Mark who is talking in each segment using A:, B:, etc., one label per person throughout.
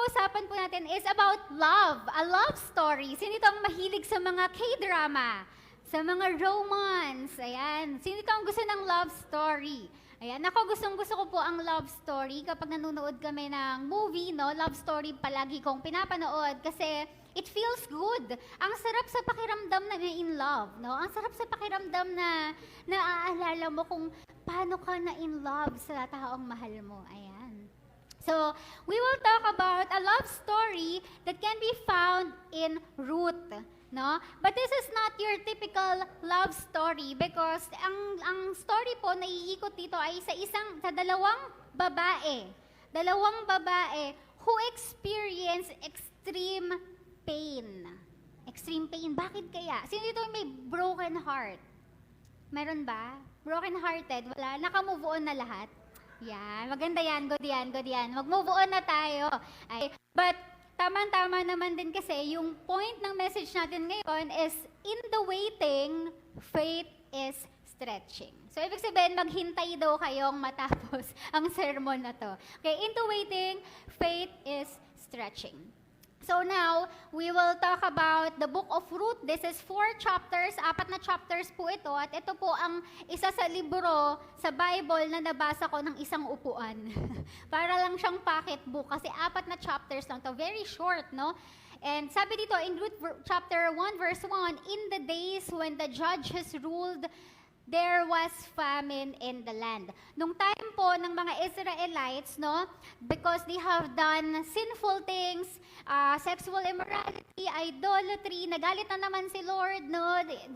A: pag-uusapan po natin is about love, a love story. Sino itong mahilig sa mga K-drama, sa mga romance, ayan. Sino itong gusto ng love story? Ayan, ako gustong-gusto ko po ang love story kapag nanonood kami ng movie, no? Love story palagi kong pinapanood kasi it feels good. Ang sarap sa pakiramdam na in love, no? Ang sarap sa pakiramdam na naaalala mo kung paano ka na in love sa taong mahal mo. Ayan. So, we will talk about a love story that can be found in Ruth, no? But this is not your typical love story because ang story po na iikot dito ay sa dalawang babae. Dalawang babae who experience extreme pain. Extreme pain. Bakit kaya? Sino dito may broken heart? Meron ba? Broken hearted? Wala? Naka-move on na lahat? Yan, maganda yan, good yan, good yan. Mag-move on na tayo. But, tama-tama naman din kasi, yung point ng message natin ngayon is, in the waiting, faith is stretching. So, ibig sabihin, maghintay daw kayong matapos ang sermon na to. Okay, in the waiting, faith is stretching. So now, we will talk about the book of Ruth. This is 4 chapters, 4 na chapters po ito. At ito po ang isa sa libro sa Bible na nabasa ko ng isang upuan. Para lang siyang pocket book kasi 4 na chapters lang to. Very short, no? And sabi dito in Ruth chapter 1 verse 1, in the days when the judges ruled, there was famine in the land. Nung time po ng mga Israelites, no, because they have done sinful things, sexual immorality, idolatry, nagalit na naman si Lord, no,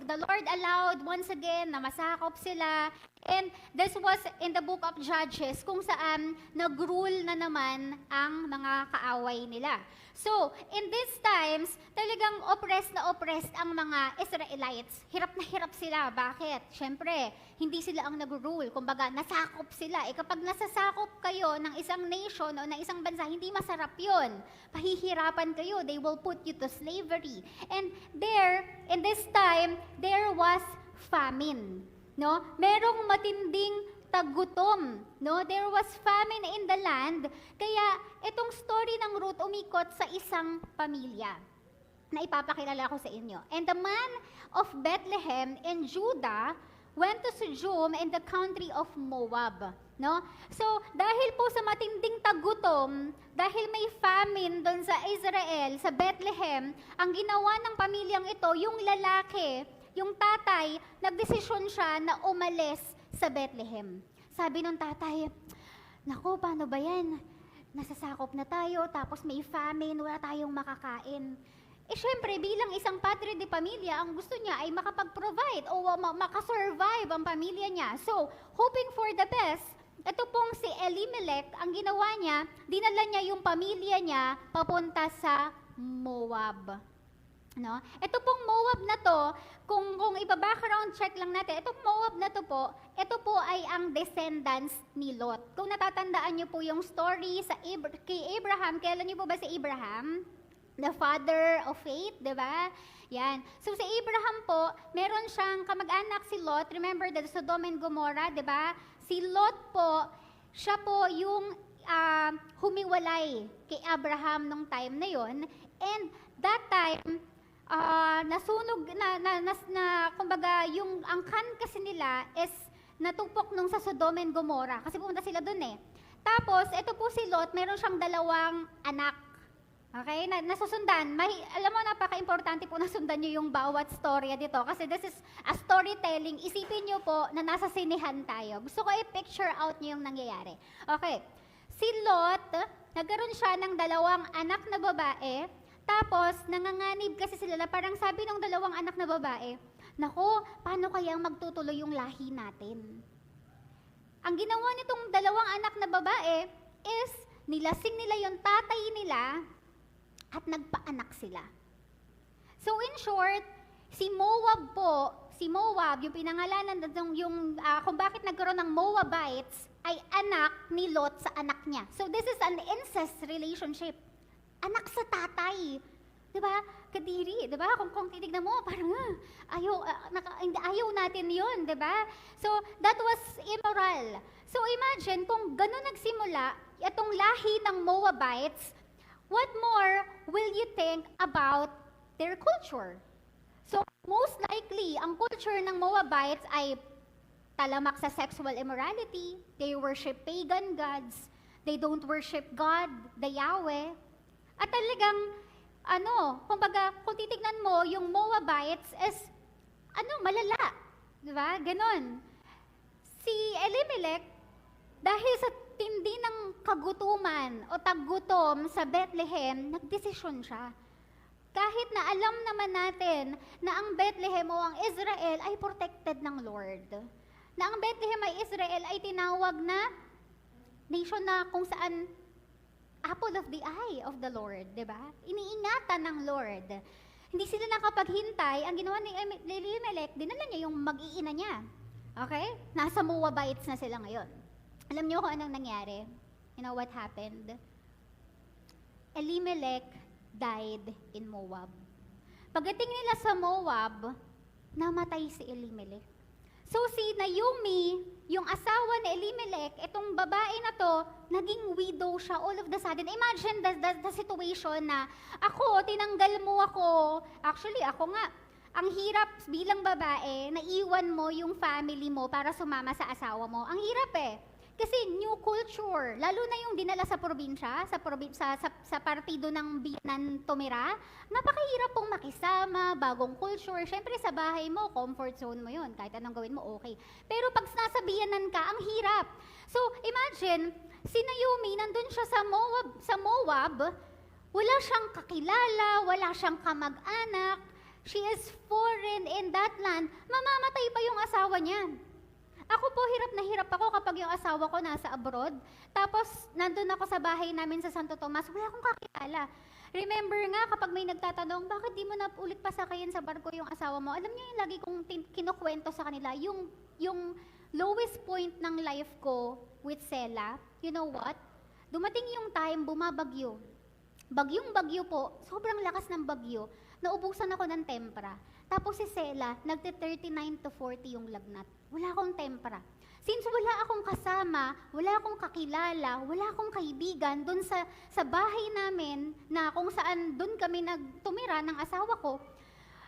A: the Lord allowed once again na masakop sila. And this was in the book of Judges, kung saan nag-rule na naman ang mga kaaway nila. So, in these times, talagang oppressed ang mga Israelites. Hirap na hirap sila. Bakit? Siyempre, hindi sila ang nag-rule. Kumbaga, nasakop sila. Kapag nasasakop kayo ng isang nation o ng isang bansa, hindi masarap yun. Pahihirapan kayo. They will put you to slavery. And there, in this time, there was famine. No? Merong matinding tagutom, no? There was famine in the land. Kaya itong story ng Ruth umikot sa isang pamilya na ipapakilala ko sa inyo. And the man of Bethlehem in Judah went to sojourn in the country of Moab, no? So, dahil po sa matinding tagutom, dahil may famine doon sa Israel, sa Bethlehem, ang ginawa ng pamilyang ito, yung lalaki, yung tatay, nagdesisyon siya na umalis sa Bethlehem. Sabi nung tatay, naku, paano ba yan? Nasasakop na tayo, tapos may famine, wala tayong makakain. Syempre, bilang isang padre de pamilya, ang gusto niya ay makapag-provide o makasurvive ang pamilya niya. So, hoping for the best, ito pong si Elimelech, ang ginawa niya, dinala niya yung pamilya niya papunta sa Moab. No? Ito pong Moab na to, kung iba-background check lang natin, itong Moab na to po, ito po ay ang descendants ni Lot. Kung natatandaan niyo po yung story kay Abraham, kailan niyo po ba si Abraham? The father of faith, di ba? Yan. So si Abraham po, meron siyang kamag-anak si Lot. Remember the Sodom and Gomorrah, di ba? Si Lot po, siya po yung humiwalay kay Abraham nung time na yon. And that time, nasunog kumbaga yung angkan kasi nila is natupok nung sa Sodom and Gomorrah kasi pumunta sila doon eh. Tapos ito po si Lot, meron siyang 2 anak. Okay, nasusundan. Alam mo, napaka-importante po nasundan niyo yung bawat storya dito kasi this is a storytelling. Isipin niyo po na nasa sinehan tayo. Gusto ko i-picture out niyo yung nangyayari. Okay, si Lot, nagkaroon siya ng 2 anak na babae. Tapos, nanganganib kasi sila na parang sabi ng 2 anak na babae, nako, paano kayang magtutuloy yung lahi natin? Ang ginawa nitong 2 anak na babae is nilasing nila yung tatay nila at nagpaanak sila. So in short, si Moab, yung pinangalanan kung bakit nagkaroon ng Moabites, ay anak ni Lot sa anak niya. So this is an incest relationship. Anak sa tatay. Diba? Kadiri, diba? Kung titignan mo, parang ayaw natin yun, diba? So, that was immoral. So, imagine kung gano'n nagsimula, itong lahi ng Moabites, what more will you think about their culture? So, most likely, ang culture ng Moabites ay talamak sa sexual immorality. They worship pagan gods. They don't worship God, the Yahweh. At talagang, kumbaga, kung titignan mo, yung Moabites is, malala. Diba? Ganon. Si Elimelech, dahil sa tindi ng kagutuman o taggutom sa Bethlehem, nagdesisyon siya. Kahit na alam naman natin na ang Bethlehem o ang Israel ay protected ng Lord. Na ang Bethlehem ay Israel ay tinawag na nation na kung saan apple of the eye of the Lord, di ba? Iniingatan ng Lord. Hindi sila nakapaghintay. Ang ginawa ni Elimelech, dinala niya yung mag-iina niya. Okay? Nasa Moabites na sila ngayon. Alam niyo kung anong nangyari? You know what happened? Elimelech died in Moab. Pagdating nila sa Moab, namatay si Elimelech. So si Naomi, yung asawa ni Elimelech, itong babae na to, naging widow siya all of the sudden. Imagine the situation na ako, tinanggal mo ako. Actually, ako nga, ang hirap bilang babae, naiwan mo yung family mo para sumama sa asawa mo. Ang hirap eh. Kasi new culture, lalo na yung dinala sa probinsya, sa partido ng binan tumira, napakahirap pong makisama, bagong culture. Syempre sa bahay mo, comfort zone mo yun, kahit anong gawin mo, okay. Pero pag nasabihanan ka, ang hirap. So imagine, si Naomi, nandun siya sa Moab, wala siyang kakilala, wala siyang kamag-anak, she is foreign in that land, mamamatay pa yung asawa niya. Ako po, hirap na hirap ako kapag yung asawa ko nasa abroad. Tapos, nandun ako sa bahay namin sa Santo Tomas, wala akong kakilala. Remember nga, kapag may nagtatanong, bakit di mo na ulit pasakayin sa barko yung asawa mo? Alam niyo yung lagi kong kinukwento sa kanila, yung lowest point ng life ko with Sela, you know what? Dumating yung time, bumabagyo. Bagyong-bagyo po, sobrang lakas ng bagyo, naubusan ako ng tempra. Tapos si Sela, nagte-39 to 40 yung lagnat. Wala akong tempra. Since wala akong kasama, wala akong kakilala, wala akong kaibigan doon sa bahay namin na kung saan doon kami nagtumira ng asawa ko,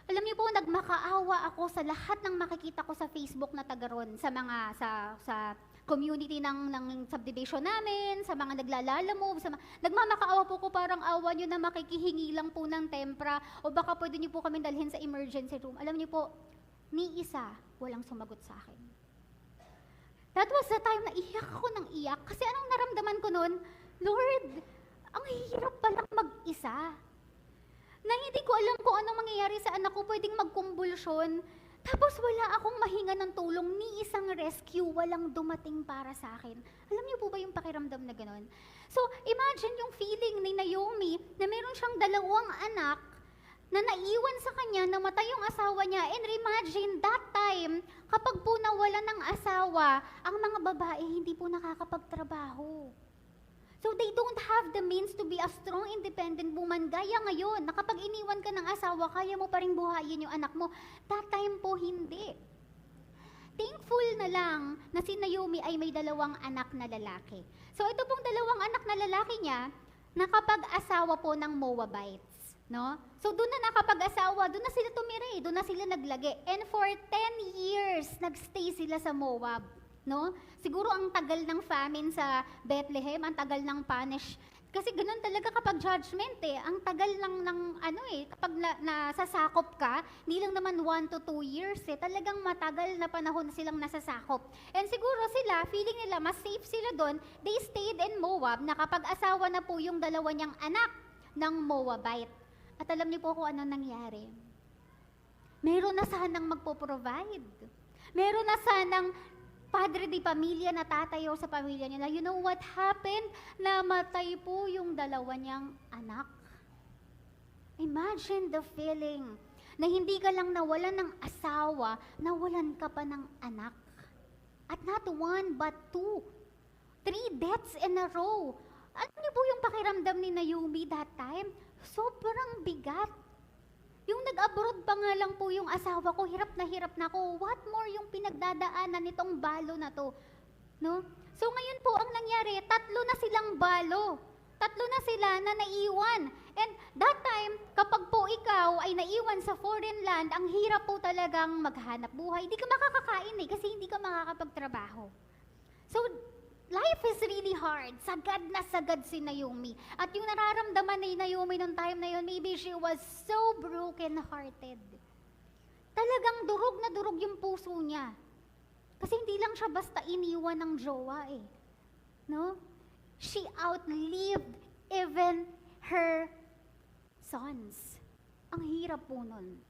A: alam niyo po, nagmakaawa ako sa lahat ng makikita ko sa Facebook na taga ron, sa community ng subdivision namin, sa mga naglalala-move, nagmamakaawa po ko, parang awa nyo na makikihingi lang po ng tempra o baka pwede nyo po kami dalhin sa emergency room. Alam niyo po, ni isa, walang sumagot sa akin. That was the time na iyak ako ng iyak kasi anong naramdaman ko noon? Lord, ang hirap palang mag-isa. Na hindi ko alam kung anong mangyayari sa anak ko, pwedeng magkumbulsyon. Tapos wala akong mahinga ng tulong, ni isang rescue, walang dumating para sa akin. Alam niyo po ba yung pakiramdam na gano'n? So, imagine yung feeling ni Naomi na meron siyang 2 anak na naiwan sa kanya, namatay yung asawa niya. And imagine that time, kapag po nawala ng asawa, ang mga babae hindi po nakakapagtrabaho. So they don't have the means to be a strong, independent woman. Gaya ngayon, na kapag iniwan ka ng asawa, kaya mo pa rin buhayin yung anak mo. That time po, hindi. Thankful na lang na si Naomi ay may 2 anak na lalaki. So ito pong 2 anak na lalaki niya, nakapag-asawa po ng Moabites. No? So doon na nakapag-asawa, doon na sila tumira, doon na sila naglagi. And for 10 years, nagstay sila sa Moab. No? Siguro ang tagal ng famine sa Bethlehem, ang tagal ng punish. Kasi ganoon talaga kapag judgment eh. Ang tagal lang ng kapag nasasakop ka, hindi lang naman 1 to 2 years eh. Talagang matagal na panahon silang nasasakop. And siguro sila, feeling nila mas safe sila doon, they stayed in Moab, nakapag-asawa na po yung 2 niyang anak ng Moabite. At alam niyo po kung ano nangyari. Meron na sanang magpo-provide. Meron na sanang padre di pamilya na tatayo sa pamilya nila. You know what happened? Namatay po yung 2 niyang anak. Imagine the feeling na hindi ka lang nawalan ng asawa, nawalan ka pa ng anak. At not 1 but 2. 3 deaths in a row. Ano niyo po yung pakiramdam ni Naomi that time? Sobrang bigat. Yung nag-abroad pa nga lang po yung asawa ko, hirap na ako. What more yung pinagdadaanan nitong balo na to? No? So ngayon po, ang nangyari, 3 na silang balo. 3 tatlo na sila na naiwan. And that time, kapag po ikaw ay naiwan sa foreign land, ang hirap po talagang maghanap buhay. Hindi ka makakakain kasi hindi ka makakapagtrabaho. So, life is really hard. Sagad na sagad si Naomi. At yung nararamdaman ni Naomi nung time na yun, maybe she was so broken-hearted. Talagang durog na durog yung puso niya. Kasi hindi lang siya basta iniwan ng jowa No? She outlived even her sons. Ang hirap po nun.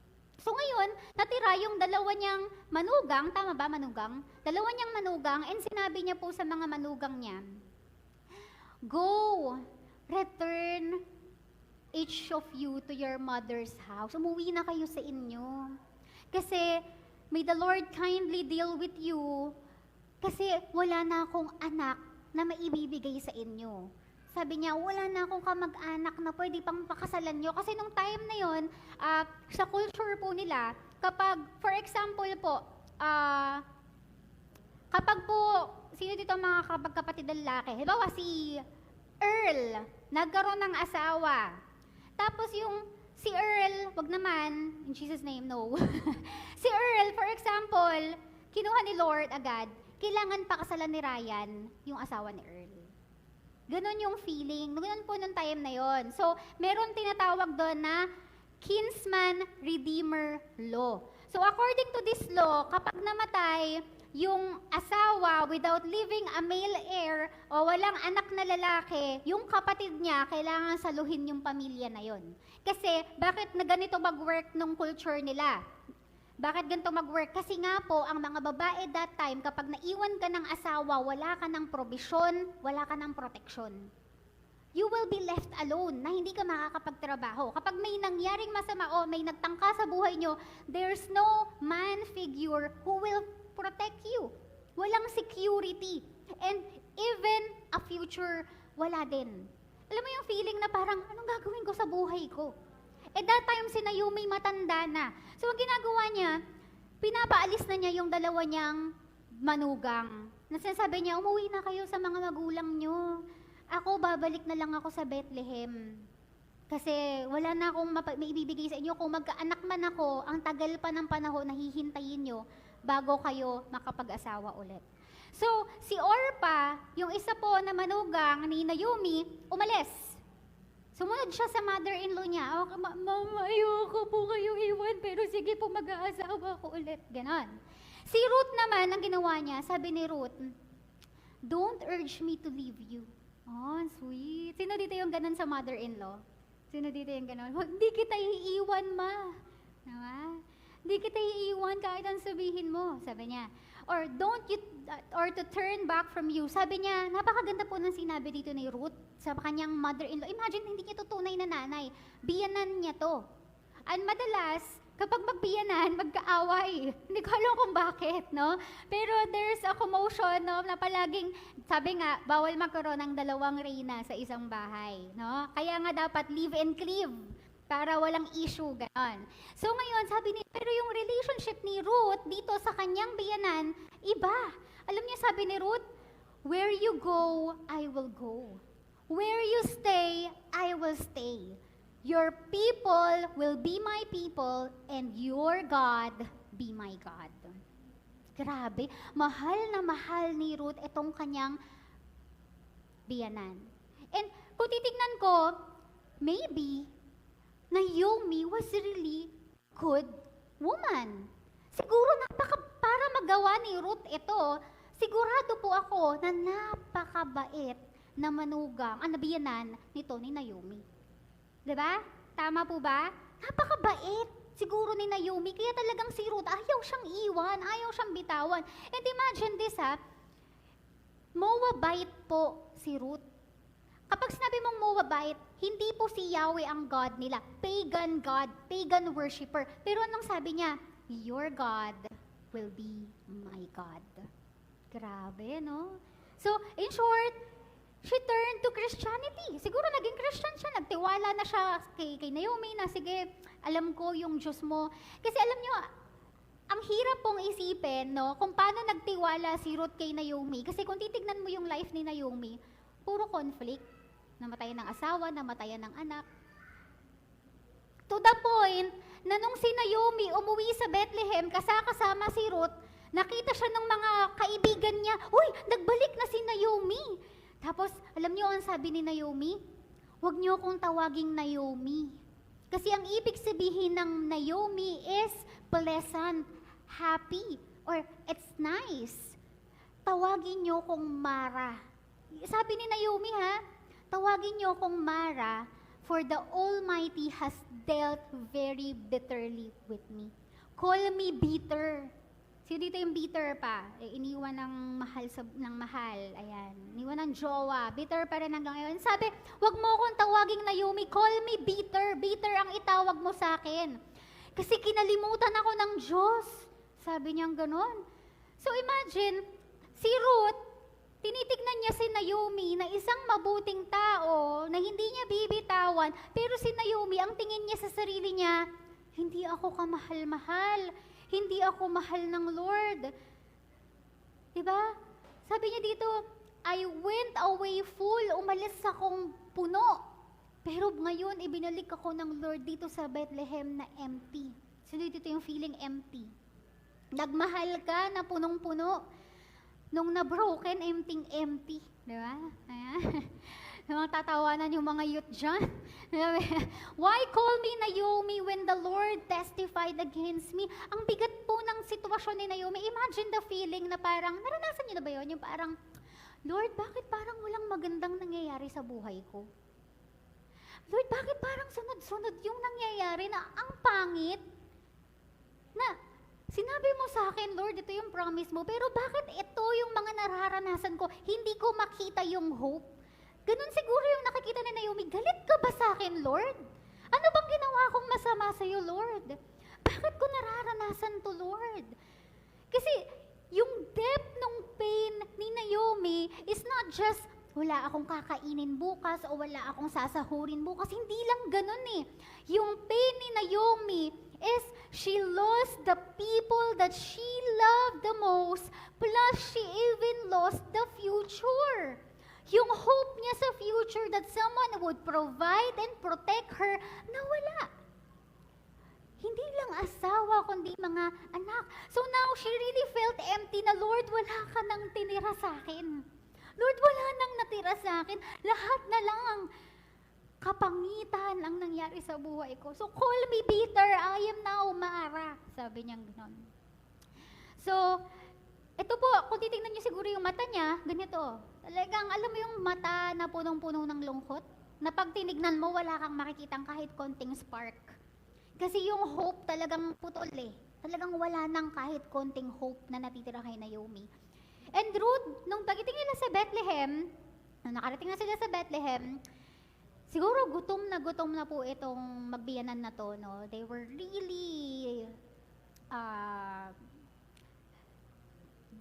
A: So ngayon, natira yung dalawa niyang manugang, tama ba manugang? Dalawa niyang manugang, and sinabi niya po sa mga manugang niya, go, return each of you to your mother's house. Umuwi na kayo sa inyo. Kasi, may the Lord kindly deal with you, kasi wala na akong anak na maibibigay sa inyo. Sabi niya, wala na akong kamag-anak na pwede pang pakasalan nyo. Kasi nung time na yon, sa culture po nila, kapag, for example po, kapag po, sino dito mga kapagkapatid na lalaki? Halimbawa si Earl, nagkaroon ng asawa. Tapos yung si Earl, wag naman, in Jesus' name, no. Si Earl, for example, kinuha ni Lord agad, kailangan pakasalan ni Ryan yung asawa ni Earl. Ganon yung feeling. Ganon po nung time na yon. So, meron tinatawag doon na kinsman redeemer law. So, according to this law, kapag namatay yung asawa without leaving a male heir o walang anak na lalaki, yung kapatid niya, kailangan saluhin yung pamilya na yon. Kasi, bakit na ganito mag-work nung culture nila? Bakit ganito mag-work? Kasi nga po, ang mga babae that time, kapag naiwan ka ng asawa, wala ka ng probisyon, wala ka ng proteksyon. You will be left alone na hindi ka makakapagtrabaho. Kapag may nangyaring masama o may nagtangka sa buhay nyo, there's no man figure who will protect you. Walang security. And even a future, wala din. Alam mo yung feeling na parang, anong gagawin ko sa buhay ko? At that time, si Naomi matanda na. So, ang ginagawa niya, pinapaalis na niya yung dalawa niyang manugang. Nasasabi niya, umuwi na kayo sa mga magulang niyo. Ako, babalik na lang ako sa Bethlehem. Kasi wala na akong maibibigay sa inyo. Kung magkaanak man ako, ang tagal pa ng panahon na hihintayin niyo bago kayo makapag-asawa ulit. So, si Orpa, yung isa po na manugang ni Naomi, umalis. Sumunod siya sa mother-in-law niya. Oh, Mama, ayoko po kayong iwan, pero sige po, mag-aasawa ko ulit. Ganon. Si Ruth naman, ang ginawa niya, sabi ni Ruth, don't urge me to leave you. Oh, sweet. Sino dito yung ganon sa mother-in-law? Sino dito yung ganon? Hindi kita iiwan, ma. Diba? Hindi kita iiwan kahit ang sabihin mo, sabi niya. Or or to turn back from you. Sabi niya, napakaganda po ng sinabi dito ni Ruth sa kanyang mother-in-law. Imagine, hindi niya to tunay na nanay. Biyanan niya to. And madalas, kapag magbiyanan, magkaaway. Hindi ko alam kung bakit, no? Pero there's a commotion, no? Na palaging, sabi nga, bawal magkaroon ng dalawang reyna sa isang bahay, no? Kaya nga dapat live and cleave para walang issue, ganon. So ngayon, sabi ni, pero yung relationship ni Ruth dito sa kanyang biyanan, iba. Alam niyo, sabi ni Ruth, where you go, I will go. Where you stay, I will stay. Your people will be my people, and your God be my God. Grabe, mahal na mahal ni Ruth itong kanyang biyanan. And kung titignan ko, maybe, Naomi was really good woman. Siguro para magawa ni Ruth ito, sigurado po ako na napakabait na manugang, nabiyanan nito ni Naomi. Diba? Tama po ba? Napakabait siguro ni Naomi, kaya talagang si Ruth, ayaw siyang iwan, ayaw siyang bitawan. And imagine this Moabite po si Ruth. Kapag sinabi mong Moabite, hindi po si Yahweh ang God nila. Pagan God, pagan worshipper. Pero anong sabi niya? Your God will be my God. Grabe, no? So, in short, she turned to Christianity. Siguro naging Christian siya, nagtiwala na siya kay Naomi na, sige, alam ko yung Diyos mo. Kasi alam niyo, ang hirap pong isipin, no, kung paano nagtiwala si Ruth kay Naomi. Kasi kung titignan mo yung life ni Naomi, puro conflict. Namatayan ng asawa, namatayan ng anak. To the point na nung si Naomi umuwi sa Bethlehem, kasama si Ruth, nakita siya ng mga kaibigan niya, uy, nagbalik na si Naomi. Tapos, alam niyo ang sabi ni Naomi? Huwag niyo akong tawaging Naomi. Kasi ang ibig sabihin ng Naomi is pleasant, happy, or it's nice. Tawagin niyo akong Mara. Sabi ni Naomi ha, tawagin niyo akong Mara, for the Almighty has dealt very bitterly with me. Call me bitter. Sino dito yung bitter pa? Iniwan ng mahal. Ayan. Iniwan ng jowa. Bitter pa rin hanggang ngayon. Sabi, wag mo akong tawaging Naomi. Call me bitter. Bitter ang itawag mo sa akin. Kasi kinalimutan ako ng Diyos. Sabi niyang ganon. So imagine, si Ruth, tinitignan niya si Naomi na isang mabuting tao na hindi niya bibitawan, pero si Naomi, ang tingin niya sa sarili niya, hindi ako kamahal-mahal, hindi ako mahal ng Lord. Diba? Sabi niya dito, I went away full, umalis akong puno. Pero ngayon, ibinalik ako ng Lord dito sa Bethlehem na empty. So dito yung feeling empty. Nagmahal ka na punong-puno. Nung na-broken, empty. Di ba? Ayan. Mga tatawanan yung mga youth dyan. Why call me Naomi when the Lord testified against me? Ang bigat po ng sitwasyon ni Naomi. Imagine the feeling na parang, naranasan niyo na ba yun? Yung parang, Lord, bakit parang walang magandang nangyayari sa buhay ko? Lord, bakit parang sunod-sunod yung nangyayari na ang pangit? Na, sinabi mo sa akin, Lord, ito yung promise mo, pero bakit ito yung mga nararanasan ko? Hindi ko makita yung hope. Ganun siguro yung nakikita ni Naomi, galit ka ba sa akin, Lord? Ano bang ginawa kong masama sa iyo, Lord? Bakit ko nararanasan to, Lord? Kasi yung depth ng pain ni Naomi is not just, wala akong kakainin bukas o wala akong sasahurin bukas. Hindi lang ganun eh. Yung pain ni Naomi is she lost the people that she loved the most, plus she even lost the future. Yung hope niya sa future that someone would provide and protect her, nawala. Hindi lang asawa, kundi mga anak. So now, she really felt empty na, Lord, wala ka nang tinira sa akin. Lord, wala nang natira sa akin. Lahat na lang kapangitan ang nangyari sa buhay ko. So, call me bitter, I am now Mara. Sabi niyang gano'n. So, ito po, kung titignan niyo siguro yung mata niya, ganito. Talagang, alam mo yung mata na punong-puno ng lungkot? Na pag tinignan mo, wala kang makikitang kahit konting spark. Kasi yung hope talagang putol eh. Talagang wala nang kahit konting hope na natitira kay Naomi. And Ruth, nung pagdating nila sa Bethlehem, nung nakarating na sila sa Bethlehem, siguro gutom na po itong magbiyanan na to, no? They were really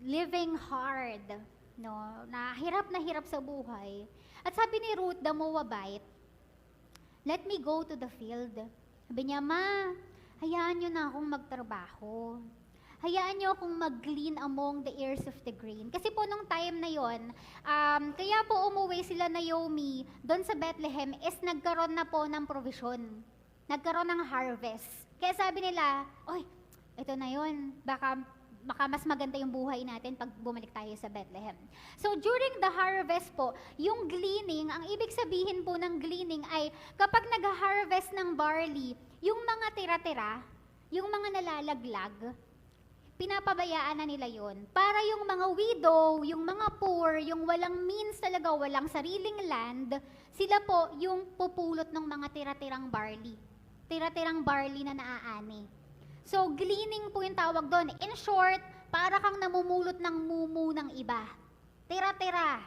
A: living hard, no? Na hirap sa buhay. At sabi ni Ruth, the Moabite, let me go to the field. Sabi niya, Ma, hayaan niyo na akong magtrabaho. Hayaan niyo akong mag-glean among the ears of the grain. Kasi po nung time na yon, kaya po umuwi sila Naomi doon sa Bethlehem is nagkaroon na po ng provision. Nagkaroon ng harvest. Kaya sabi nila, oy, ito na yon, baka mas maganda yung buhay natin pag bumalik tayo sa Bethlehem. So during the harvest po, yung gleaning, ang ibig sabihin po ng gleaning ay kapag nag-harvest ng barley, yung mga tira-tira, yung mga nalalaglag, pinapabayaan na nila yon. Para yung mga widow, yung mga poor, yung walang means talaga, walang sariling land, sila po yung pupulot ng mga tira-tirang barley. Tira-tirang barley na naaani. So, gleaning po yung tawag doon. In short, para kang namumulot ng mumu ng iba. Tira-tira.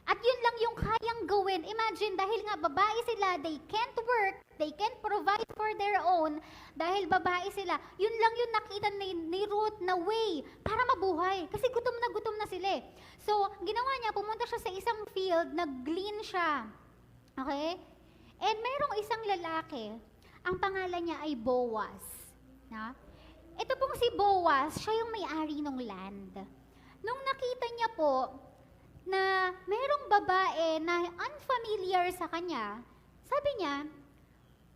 A: At yun lang yung kayang gawin. Imagine, dahil nga babae sila, they can't work, they can't provide for their own, dahil babae sila, yun lang yung nakita ni Ruth na way para mabuhay. Kasi gutom na sila eh. So, ginawa niya, pumunta siya sa isang field, nag-glean siya. Okay? And merong isang lalaki, ang pangalan niya ay Boaz. Na? Ito pong si Boaz, siya yung may-ari ng land. Nung nakita niya po, na merong babae na unfamiliar sa kanya. Sabi niya,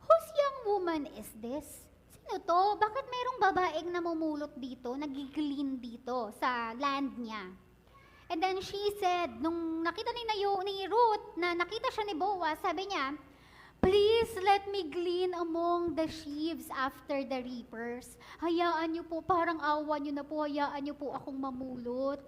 A: "Whose young woman is this? Sino to? Bakit merong babaeng namumulot dito, nagigilin dito sa land niya?" And then she said, nung nakita ni Ruth, na nakita siya ni Boaz, sabi niya, "Please let me glean among the sheaves after the reapers. Hayaan niyo po, parang awa niyo na po, hayaan niyo po akong mamulot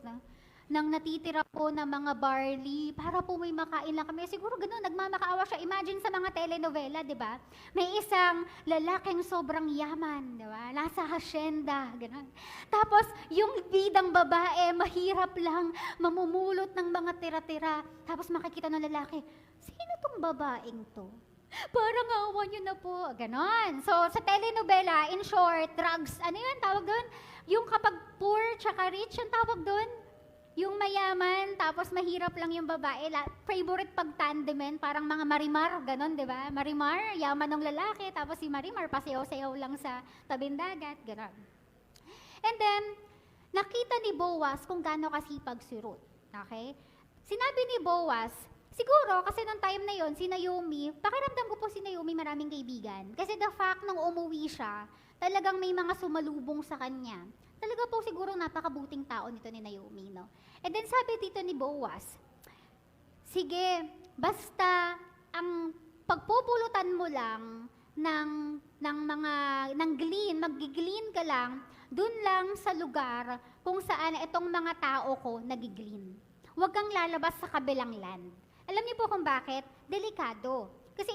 A: ng natitira po na mga barley para po may makain lang kami." Siguro ganun, nagmamakaawa siya. Imagine sa mga telenovela, di ba? May isang lalaking sobrang yaman, di ba? Nasa hasyenda, ganun. Tapos, yung bidang babae, mahirap lang mamumulot ng mga tira-tira. Tapos makikita ng lalaki, "Sino tong babaeng to? Parang awa niyo na po." Ganon. So, sa telenovela, in short, drugs, ano yun, tawag doon? Yung kapag poor tsaka rich, yung tawag doon? Yung mayaman, tapos mahirap lang yung babae. Favorite pag-tandemen, parang mga Marimar, ganon, di ba? Marimar, yaman ng lalaki, tapos si Marimar, pasayaw-sayaw lang sa tabing dagat, ganon. And then, nakita ni Boaz kung gaano kasipag si Ruth. Okay? Sinabi ni Boaz, siguro, kasi nung time na yon si Naomi, pakiramdam ko po si Naomi maraming kaibigan. Kasi the fact nung umuwi siya, talagang may mga sumalubong sa kanya. Talaga po siguro napakabuting tao nito ni Naomi, no? And then sabi dito ni Boaz, "Sige, basta ang pagpupulutan mo lang ng glean, mag-glean ka lang, dun lang sa lugar kung saan itong mga tao ko nag-glean. Huwag kang lalabas sa kabilang land." Alam niyo po kung bakit? Delikado. Kasi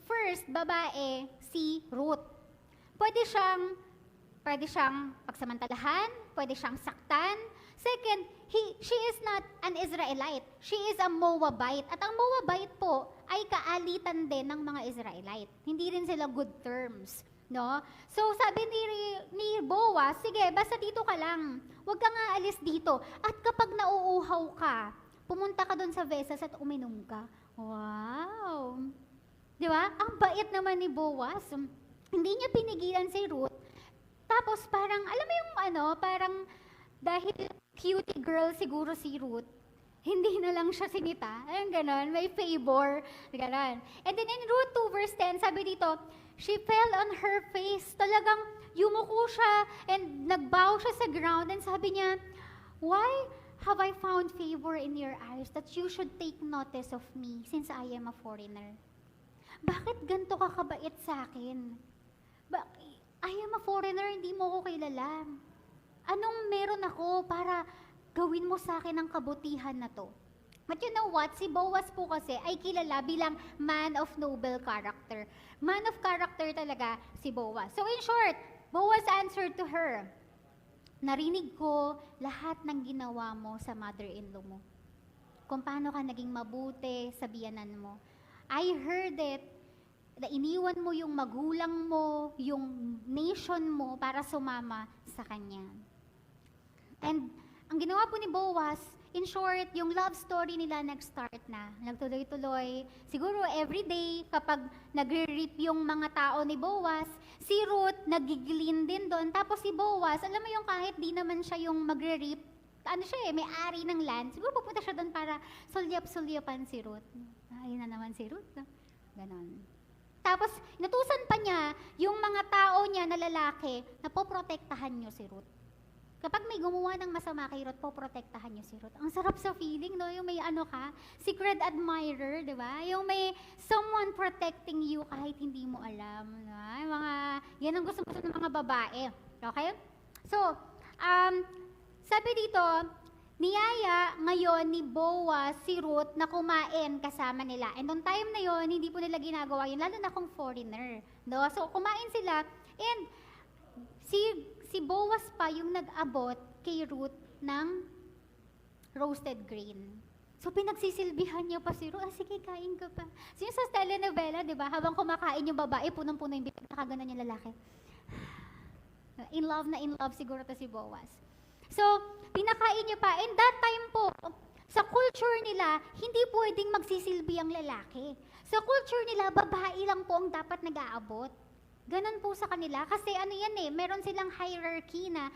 A: first, babae, si Ruth. Pwede siyang pagsamantalahan, pwede siyang saktan. Second, she is not an Israelite. She is a Moabite. At ang Moabite po ay kaalitan din ng mga Israelite. Hindi rin sila good terms. No? So sabi ni Boaz, "Sige, basta dito ka lang. Huwag kang aalis dito. At kapag nauuhaw ka, pumunta ka doon sa vessels at uminom ka." Wow! Di ba? Ang bait naman ni Boaz. Hindi niya pinigilan si Ruth. Tapos parang, alam mo yung parang dahil cutie girl siguro si Ruth, hindi na lang siya sinita. Ayun, ganon. May favor. Ganon. And then in Ruth 2 verse 10, sabi dito, "She fell on her face." Talagang yumuko siya and nagbow siya sa ground and sabi niya, "Why have I found favor in your eyes that you should take notice of me since I am a foreigner?" Bakit ganito ka kabait sa akin? I am a foreigner, hindi mo ko kilala. Anong meron ako para gawin mo sa akin ang kabutihan na to? But you know what? Si Boaz po kasi ay kilala bilang man of noble character. Man of character talaga si Boaz. So in short, Boaz answered to her, "Narinig ko lahat ng ginawa mo sa mother-in-law mo. Kung paano ka naging mabuti sa biyanan mo. I heard it, na iniwan mo yung magulang mo, yung nation mo para sumama sa kanya." And ang ginawa po ni Boaz, in short, yung love story nila nag-start na. Nagtuloy-tuloy. Siguro everyday, kapag nagre-reap yung mga tao ni Boaz, si Ruth nagigilin din doon. Tapos si Boaz, alam mo yung kahit di naman siya yung magre-reap, may-ari ng land, siguro pupunta siya doon para sulyap-sulyapan si Ruth. Ayun na naman si Ruth. No? Ganon. Tapos, inutusan pa niya yung mga tao niya na lalaki na poprotektahan niyo si Ruth. Kapag may gumawa ng masama kay Ruth, poprotektahan niyo si Ruth. Ang sarap sa feeling, no? Yung may secret admirer, di ba? Yung may someone protecting you kahit hindi mo alam. No? Yan ang gusto-gusto ng mga babae. Okay? So, sabi dito, niyaya ngayon ni Boaz si Ruth na kumain kasama nila. And noong time na yon, hindi po nila ginagawa yun, lalo na kung foreigner. No? So, kumain sila. And si Boaz pa yung nag-abot kay Ruth ng roasted grain. So, pinagsisilbihan niya pa si Ruth, sige, kain ka pa. So, yung sa telenovela, di ba, habang kumakain yung babae, punong-puno yung bibig, nakaganan yung lalaki. In love siguro to si Boaz. So, pinakain niya pa. And that time po, sa culture nila, hindi pwedeng magsisilbi ang lalaki. Sa culture nila, babae lang po ang dapat nag-aabot. Ganon po sa kanila. Kasi ano yan eh, meron silang hierarchy na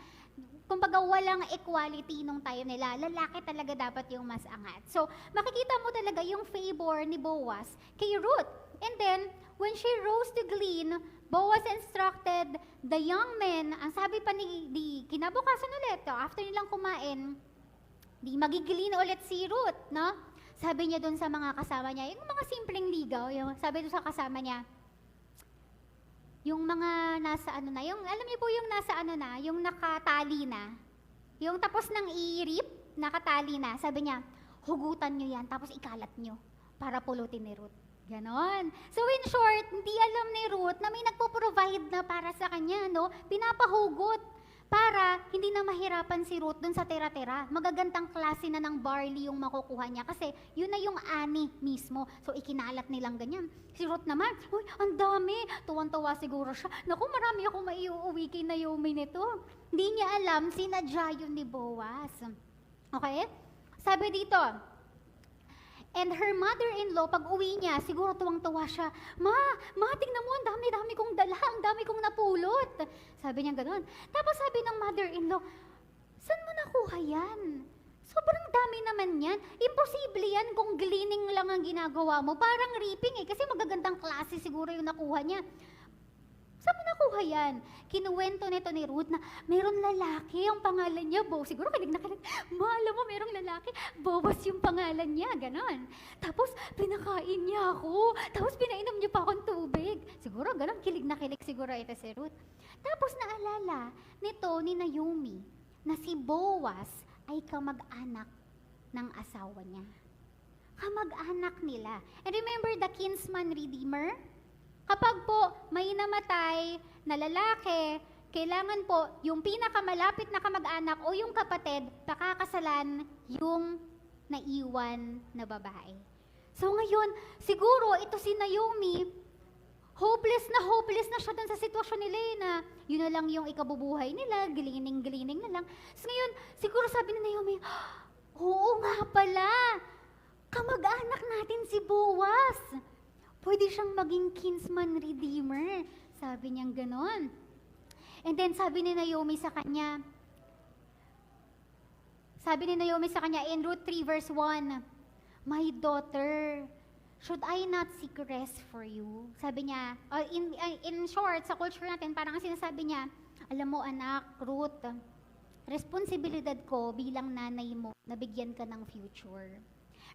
A: kumbaga walang equality nung time nila. Lalaki talaga dapat yung mas angat. So, makikita mo talaga yung favor ni Boaz kay Ruth. And then, when she rose to glean, Boaz instructed the young men, ang sabi pa di kinabukasan ulit, after nilang kumain, di magiglean ulit si Ruth, no? Sabi niya dun sa mga kasama niya, yung mga simpleng ligaw, sabi dun sa kasama niya, yung mga nasa ano na, yung alam niyo po yung nasa ano na, yung nakatali na, yung tapos ng irip, nakatali na, sabi niya, hugutan niyo yan, tapos ikalat niyo para pulutin ni Ruth. Ganon. So in short, hindi alam ni Ruth na may nagpo-provide na para sa kanya, no? Pinapahugot para hindi na mahirapan si Ruth dun sa tira-tira. Magagandang klase na ng barley yung makukuha niya kasi yun na yung ani mismo. So ikinalat nilang ganyan. Si Ruth naman, uy, ang dami. Tuwan-tuwa siguro siya. Naku, marami ako maiuwi kay Naomi nito. Hindi niya alam, sinadya yun ni Boaz. Okay? Sabi dito, and her mother-in-law, pag uwi niya, siguro tuwang-tuwa siya, Ma, tingnan mo, ang dami-dami kong dala, ang dami kong napulot. Sabi niya gano'n. Tapos sabi ng mother-in-law, saan mo nakuha yan? Sobrang dami naman yan. Imposible yan kung gleaning lang ang ginagawa mo. Parang reaping eh, kasi magagandang klase siguro yung nakuha niya. Saan mo nakuha yan? Kinuwento nito ni Ruth na mayroong lalaki, ang pangalan niya, siguro kinig na kinig, Ma, alam mo, mayroong lalaki, Boaz yung pangalan niya, ganon. Tapos, pinakain niya ako. Tapos, pinainom niya pa akong tubig. Siguro, ganon, kilig na kilig siguro ito si Ruth. Tapos, naalala nito ni Naomi na si Boaz ay kamag-anak ng asawa niya. Kamag-anak nila. And remember the kinsman redeemer? Kapag po may namatay na lalaki, kailangan po yung pinakamalapit na kamag-anak o yung kapatid, pakakasalan yung naiwan na babae. So ngayon, siguro ito si Naomi, hopeless na siya dun sa sitwasyon nila na yun na lang yung ikabubuhay nila, gilining na lang. So ngayon, siguro sabi ni Naomi, oo nga pala, kamag-anak natin si Boaz. Pwede siyang maging kinsman redeemer. Sabi niyang ganon. And then sabi ni Naomi sa kanya in Ruth 3 verse 1, My daughter, should I not seek rest for you? Sabi niya, in short, sa culture natin, parang ang sinasabi niya, alam mo anak, Ruth, responsibilidad ko bilang nanay mo na bigyan ka ng future.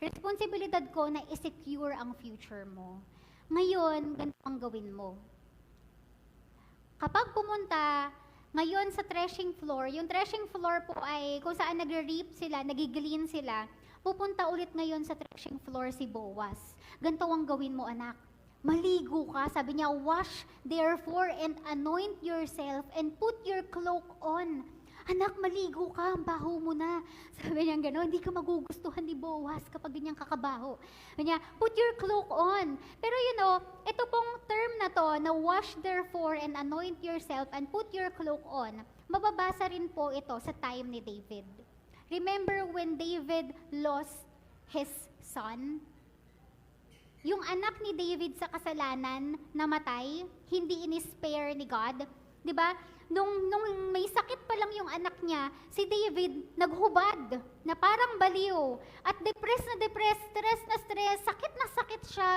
A: Responsibilidad ko na i-secure ang future mo. Ngayon, ganito ang gawin mo. Kapag pumunta ngayon sa threshing floor, yung threshing floor po ay kung saan nagre-reap sila, nagiglean sila, pupunta ulit ngayon sa threshing floor si Boaz. Ganito ang gawin mo anak. Maligo ka, sabi niya, wash therefore and anoint yourself and put your cloak on. Anak, maligo ka, ang baho mo na. Sabi niya gano'n, hindi ka magugustuhan ni Boaz kapag ganyang kakabaho. Sabi niya, put your cloak on. Pero ito pong term na to, na wash therefore and anoint yourself and put your cloak on, mababasa rin po ito sa time ni David. Remember when David lost his son? Yung anak ni David sa kasalanan, namatay, hindi in-spare ni God. Diba? Nung may sakit pa lang yung anak niya, si David naghubad na parang baliw at depressed na stress, sakit na sakit siya.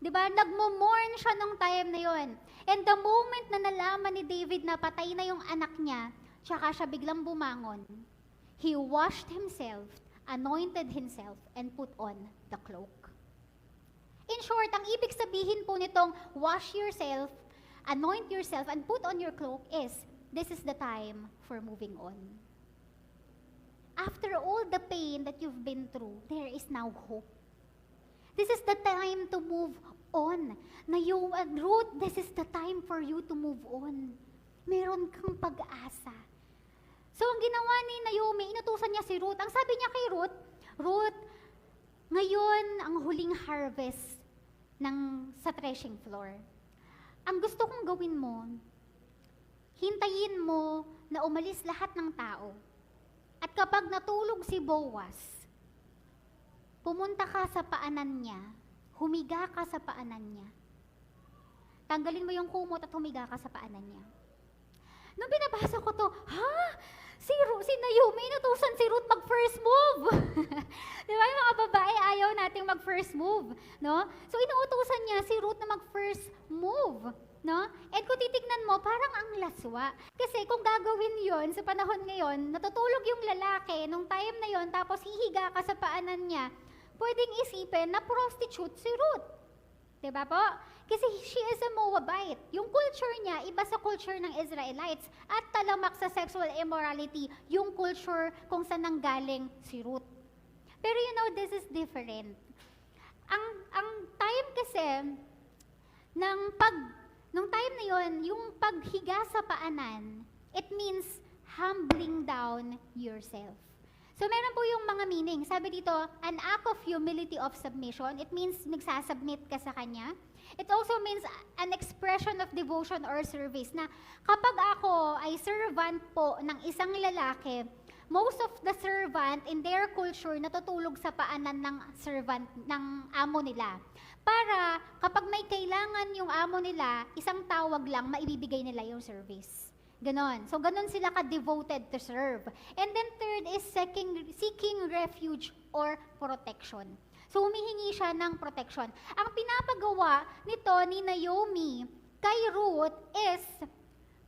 A: Diba? Nagmo-mourn siya nung time na yon. And the moment na nalaman ni David na patay na yung anak niya, tsaka siya biglang bumangon. He washed himself, anointed himself, and put on the cloak. In short, ang ibig sabihin po nitong wash yourself, anoint yourself, and put on your cloak is, this is the time for moving on. After all the pain that you've been through, there is now hope. This is the time to move on. Na yung Ruth, this is the time for you to move on. Meron kang pag-asa. So, ang ginawa ni Naomi, inutusan niya si Ruth. Ang sabi niya kay Ruth, Ruth, ngayon ang huling harvest sa threshing floor. Ang gusto kong gawin mo, hintayin mo na umalis lahat ng tao. At kapag natulog si Boaz, pumunta ka sa paanan niya, humiga ka sa paanan niya. Tanggalin mo yung kumot at humiga ka sa paanan niya. Nung binabasa ko to, si Naomi, inutusan si Ruth mag-first move. Di ba, yung mga babae, ayaw nating mag-first move, no? So, inuutusan niya si Ruth na mag-first move, no? And kung titignan mo, parang ang laswa. Kasi kung gagawin yon sa panahon ngayon, natutulog yung lalaki nung time na yon, tapos hihiga ka sa paanan niya, pwedeng isipin na prostitute si Ruth. Diba po? Kasi she is a Moabite. Yung culture niya, iba sa culture ng Israelites. At talamak sa sexual immorality, yung culture kung saan nanggaling si Ruth. Pero this is different. Ang time kasi, nung time na yon, yung paghiga sa paanan, it means humbling down yourself. So, meron po yung mga meaning. Sabi dito, an act of humility of submission. It means nagsasubmit ka sa Kanya. It also means an expression of devotion or service. Na kapag ako ay servant po ng isang lalaki, most of the servant in their culture natutulog sa paanan ng servant, ng amo nila. Para kapag may kailangan yung amo nila, isang tawag lang, maibibigay nila yung service. Ganon. So, ganon sila ka-devoted to serve. And then third is seeking refuge or protection. So, humihingi siya ng protection. Ang pinapagawa nito ni Naomi kay Ruth is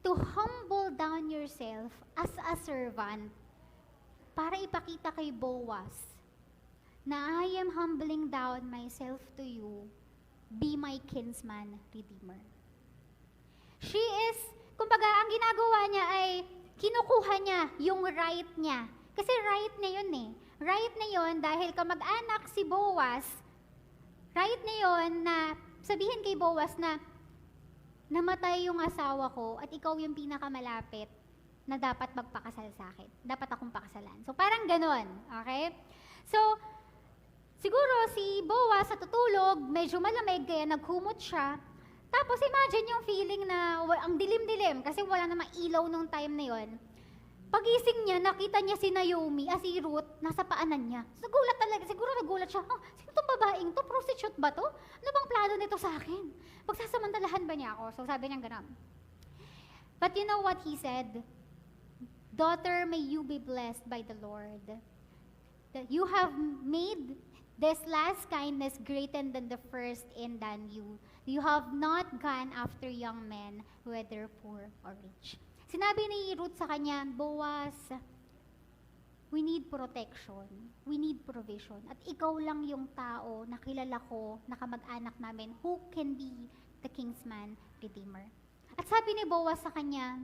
A: to humble down yourself as a servant para ipakita kay Boaz na I am humbling down myself to you, be my kinsman redeemer. She is, kumbaga, ang ginagawa niya ay kinukuha niya yung right niya. Kasi right na yun eh. Right na yun dahil kamag-anak si Boaz, right na yun na sabihin kay Boaz na namatay yung asawa ko at ikaw yung pinakamalapit na dapat magpakasal sa akin. Dapat akong pakasalan. So parang ganon. Okay? So, siguro si Boaz sa tutulog, medyo malamig kaya naghumot siya. Tapos imagine yung feeling na ang dilim-dilim kasi wala namang ilaw nung time na yon. Pagising niya, nakita niya si Naomi, si Ruth, nasa paanan niya. Nagulat talaga, siguro nagulat siya, sino tong babaeng to? Prostitute ba to? Ano bang plano nito sa akin? Pagsasamantalahan ba niya ako? So sabi niya gano'n. But you know what he said? Daughter, may you be blessed by the Lord. That you have made this last kindness greater than the first and than you. You have not gone after young men, whether poor or rich. Sinabi ni Ruth sa kanya, Boaz, we need protection. We need provision. At ikaw lang yung tao na kilala ko, na kamag-anak namin, who can be the kinsman redeemer. At sabi ni Boaz sa kanya,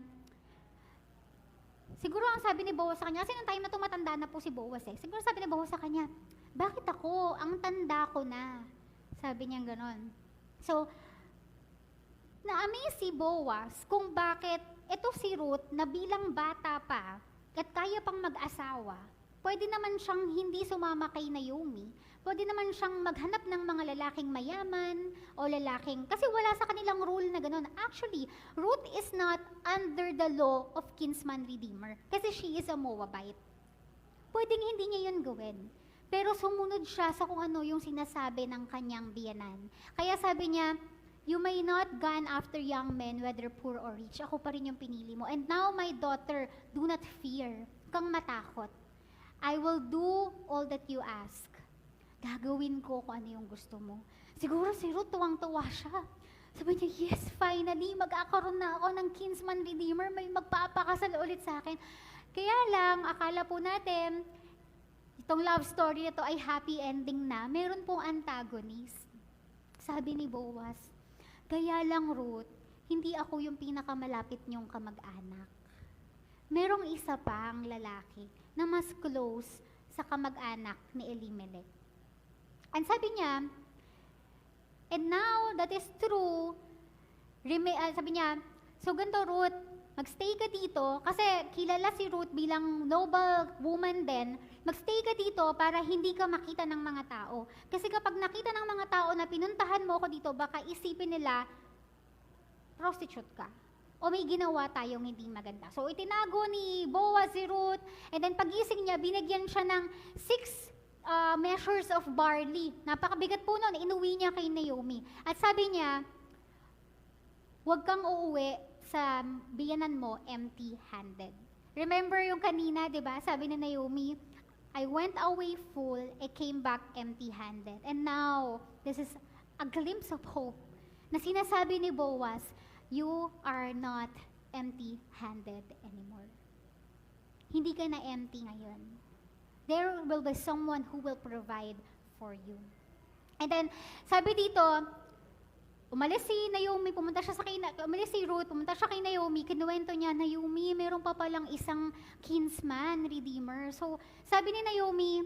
A: siguro ang sabi ni Boaz sa kanya, kasi nung time na tumatanda na po si Boaz eh. Siguro sabi ni Boaz sa kanya, bakit ako? Ang tanda ko na. Sabi niya ganon. So, na-amaze si Boaz kung bakit ito si Ruth na bilang bata pa at kaya pang mag-asawa, pwede naman siyang hindi sumama kay Naomi. Pwede naman siyang maghanap ng mga lalaking mayaman o lalaking, kasi wala sa kanilang rule na gano'n. Actually, Ruth is not under the law of kinsman redeemer kasi she is a Moabite. Pwedeng hindi niya yun gawin. Pero sumunod siya sa kung ano yung sinasabi ng kanyang biyanan. Kaya sabi niya, you may not gone after young men, whether poor or rich. Ako pa rin yung pinili mo. And now, my daughter, do not fear. Kang matakot. I will do all that you ask. Gagawin ko kung ano yung gusto mo. Siguro si Ruth, tuwang-tuwa siya. Sabi niya, yes, finally, mag-akaroon na ako ng kinsman redeemer. May magpapakasal ulit sa akin. Kaya lang, akala po natin, itong love story na to ay happy ending na. Meron pong antagonist. Sabi ni Boaz, kaya lang Ruth, hindi ako yung pinakamalapit niyong kamag-anak. Merong isa pang lalaki na mas close sa kamag-anak ni Elimelech. And sabi niya, and now that is true, sabi niya, so ganito Ruth, magstay ka dito, kasi kilala si Ruth bilang noble woman din, magstay ka dito para hindi ka makita ng mga tao. Kasi kapag nakita ng mga tao na pinuntahan mo ako dito, baka isipin nila, prostitute ka. O may ginawa tayong hindi maganda. So itinago ni Boaz si Ruth, and then pagising niya, binigyan siya ng 6 measures of barley. Napakabigat po nun, inuwi niya kay Naomi. At sabi niya, huwag kang uuwi sa biyanan mo empty-handed. Remember yung kanina, di ba? Sabi ni Naomi, I went away full, I came back empty-handed. And now, this is a glimpse of hope na sinasabi ni Boaz, you are not empty-handed anymore. Hindi ka na empty ngayon. There will be someone who will provide for you. And then, sabi dito, umalis si Naomi, umalis si Ruth, pumunta siya kay Naomi, kinuwento niya, Naomi, meron pa palang isang kinsman, redeemer. So, sabi ni Naomi,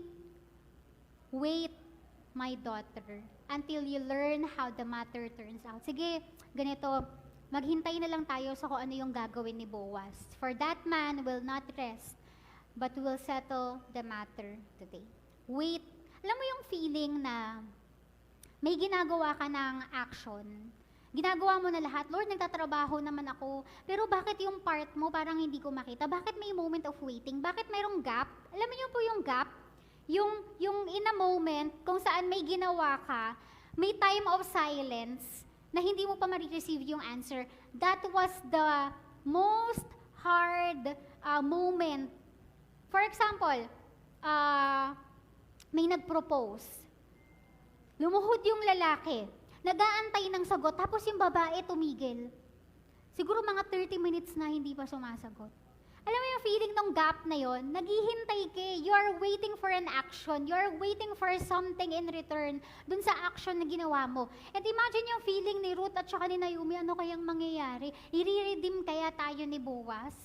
A: wait, my daughter, until you learn how the matter turns out. Sige, ganito, maghintay na lang tayo sa kung ano yung gagawin ni Boaz. For that man will not rest, but will settle the matter today. Wait, alam mo yung feeling na may ginagawa ka ng action. Ginagawa mo na lahat. Lord, nagtatrabaho naman ako. Pero bakit yung part mo parang hindi ko makita? Bakit may moment of waiting? Bakit mayroong gap? Alam mo po yung gap? Yung in a moment kung saan may ginawa ka, may time of silence na hindi mo pa ma-receive yung answer. That was the most hard moment. For example, may nag-propose. Lumuhod yung lalaki, nag-aantay ng sagot, tapos yung babae tumigil. Siguro mga 30 minutes na hindi pa sumasagot. Alam mo yung feeling ng gap na yon, naghihintay ka, you are waiting for an action, you are waiting for something in return dun sa action na ginawa mo. And imagine yung feeling ni Ruth at saka ni Naomi, ano kayang mangyayari? I-redeem kaya tayo ni Boaz?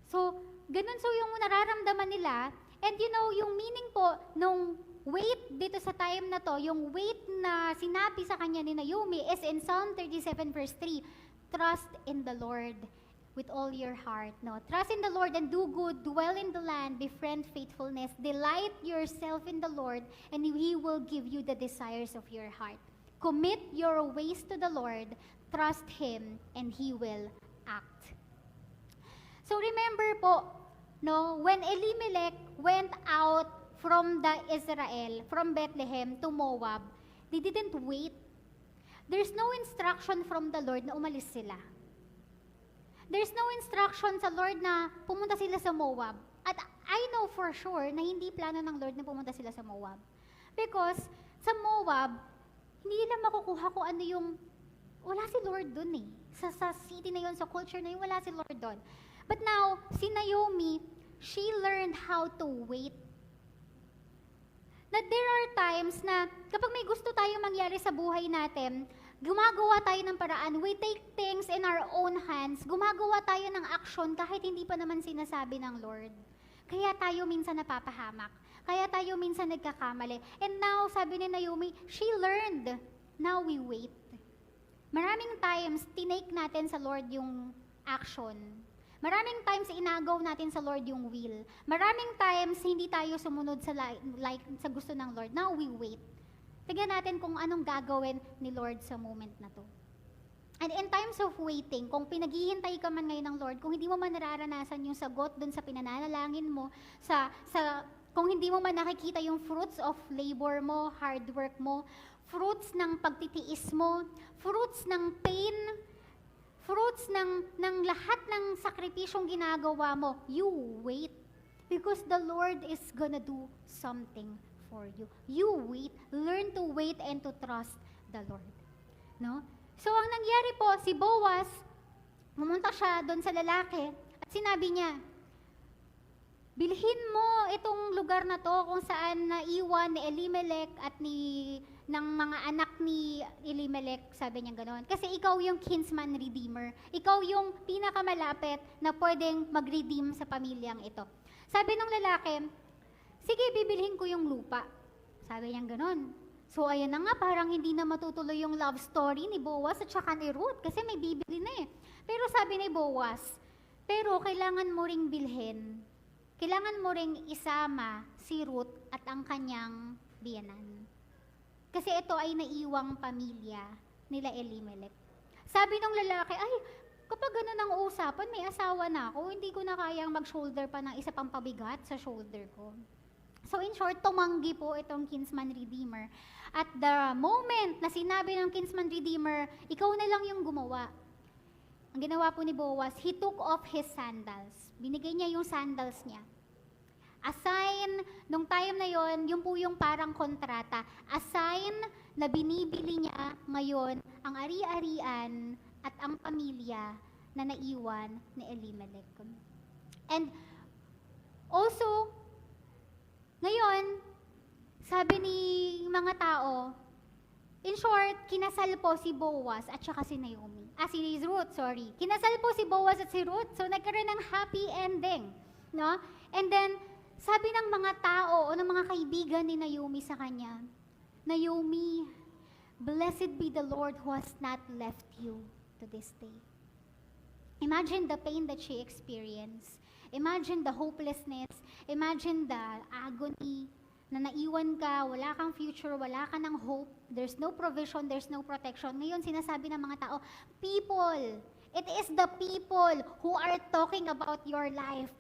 A: So, ganun so yung nararamdaman nila. And you know, yung meaning po nung wait dito sa time na to, yung wait na sinabi sa kanya ni Naomi is in Psalm 37 verse 3, trust in the Lord with all your heart. No? Trust in the Lord and do good, dwell in the land, befriend faithfulness, delight yourself in the Lord, and He will give you the desires of your heart. Commit your ways to the Lord, trust Him, and He will act. So remember po, no, when Elimelech went out from the Israel, from Bethlehem to Moab, they didn't wait. There's no instruction from the Lord na umalis sila. There's no instruction sa Lord na pumunta sila sa Moab. At I know for sure na hindi plano ng Lord na pumunta sila sa Moab. Because sa Moab, hindi nila makukuha kung ano yung, wala si Lord dun eh. Sa city na yun, sa culture na yun, wala si Lord dun. But now, si Naomi, she learned how to wait. Na there are times na kapag may gusto tayo mangyari sa buhay natin, gumagawa tayo ng paraan, we take things in our own hands, gumagawa tayo ng action kahit hindi pa naman sinasabi ng Lord. Kaya tayo minsan napapahamak. Kaya tayo minsan nagkakamali. And now, sabi ni Naomi, she learned. Now we wait. Maraming times, tinake natin sa Lord yung action. Maraming times, inagaw natin sa Lord yung will. Maraming times, hindi tayo sumunod sa sa gusto ng Lord. Now we wait. Tignan natin kung anong gagawin ni Lord sa moment na to. And in times of waiting, kung pinaghihintay ka man ngayon ng Lord, kung hindi mo man nararanasan yung sagot dun sa pinananalangin mo, kung hindi mo man nakikita yung fruits of labor mo, hard work mo, fruits ng pagtitiis mo, fruits ng pain, fruits ng lahat ng sakripisyong ginagawa mo, you wait. Because the Lord is gonna do something for you. You wait. Learn to wait and to trust the Lord. No? So, ang nangyari po, si Boaz, pumunta siya doon sa lalaki at sinabi niya, bilhin mo itong lugar na to kung saan naiwan ni Elimelech at ng mga anak ni Elimelech, sabi niya gano'n. Kasi ikaw yung kinsman redeemer. Ikaw yung pinakamalapit na pwedeng mag-redeem sa pamilyang ito. Sabi ng lalaki, sige, bibilhin ko yung lupa. Sabi niya gano'n. So, ayan na nga, parang hindi na matutuloy yung love story ni Boaz at saka ni Ruth kasi may bibili na eh. Pero sabi ni Boaz, pero kailangan mo ring bilhin. Kailangan mo ring isama si Ruth at ang kanyang biyanan. Kasi ito ay naiwang pamilya nila Elimelech. Sabi ng lalaki, ay, kapag gano'n ang usapan, may asawa na ako, hindi ko na kayang mag-shoulder pa ng isa pang pabigat sa shoulder ko. So in short, tumanggi po itong kinsman redeemer. At the moment na sinabi ng kinsman redeemer, ikaw na lang yung gumawa. Ang ginawa po ni Boaz, he took off his sandals. Binigay niya yung sandals niya. A sign, nung time na yon, yun po yung parang kontrata. A sign na binibili niya ngayon ang ari-arian at ang pamilya na naiwan ni Elimelech. And also, ngayon, sabi ni mga tao, in short, kinasal po si Boaz at saka si Naomi. Si Ruth, sorry. Kinasal po si Boaz at si Ruth, so nagkaroon ng happy ending. No? And then, sabi ng mga tao o ng mga kaibigan ni Naomi sa kanya, Naomi, blessed be the Lord who has not left you to this day. Imagine the pain that she experienced. Imagine the hopelessness. Imagine the agony na naiwan ka, wala kang future, wala ka ng hope, there's no provision, there's no protection. Ngayon, sinasabi ng mga tao, people, it is the people who are talking about your life.